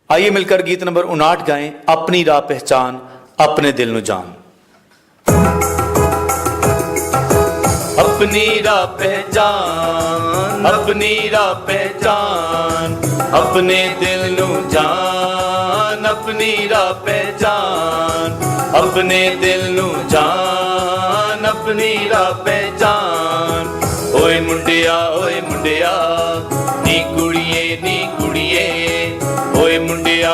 आइए मिलकर गीत नंबर 59 गाएं, अपनी राह पहचान अपने दिल नु जान। अपनी राह पहचान, अपनी राह पहचान, अपने दिल नु जान, अपनी राह पहचान, अपने दिल नु जान, अपनी राह पहचान। ओए मुंडिया नी कुड़िए, ओए मुंडिया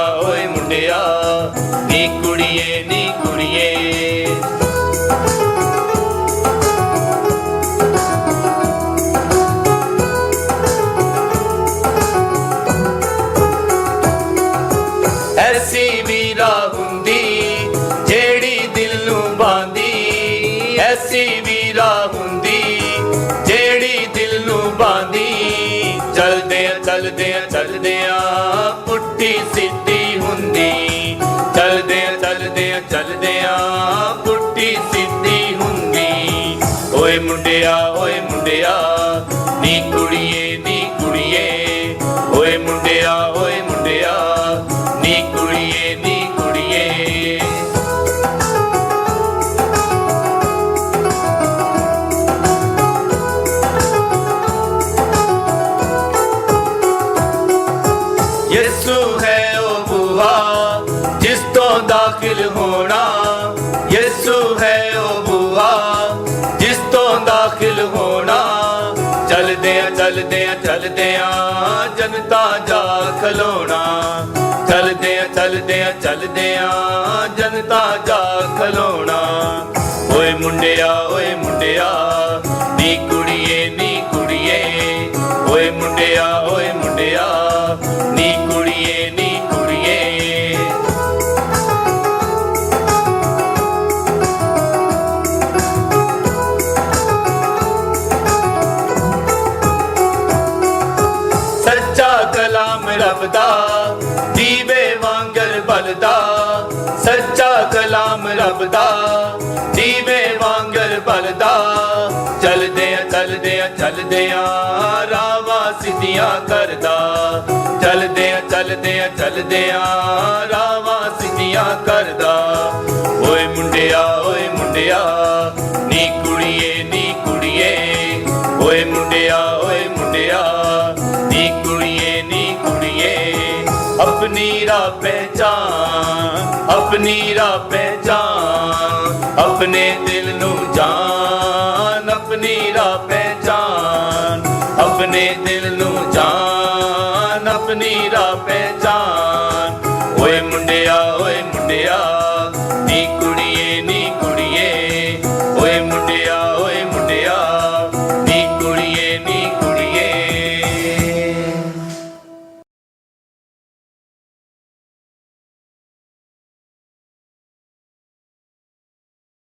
नी कुड़िए। ऐसी भी राह हुंदी जेड़ी दिल नू बांदी, ऐसी भी राह हुंदी जेड़ी दिल नू बांदी। चलदे पुट्ठी सीधी हुंदी, चलदे पुट्ठी सीधी हुंदी। ओए मुंडिया नी कुड़िए, ओए मुंडिया नी कुड़िए। यसू है ओ बूहा जिस तो दाखिल होना, यसू है ओ बूहा जिस तो दाखिल होना। चलदे जनता जा खलोना, चलदे जनता जा खलोना। ओए मुंडिया नी कुड़िए, ओए मुंडिया नी कुड़िए। सच्चा कलाम रब दा दीवे वांगर बलदा, सच्चा कलाम रब दा दीवे वांगर बलदा। चलदे रावा सिद्धियां करदा, चलदे रावा सिद्धियां करदा। ओए मुंडिया नी कुड़िए, ओए मुंडिया नी कुड़िए। अपनी राह पहचान, अपनी राह पहचान, अपने दिल नू जान, अपनी राह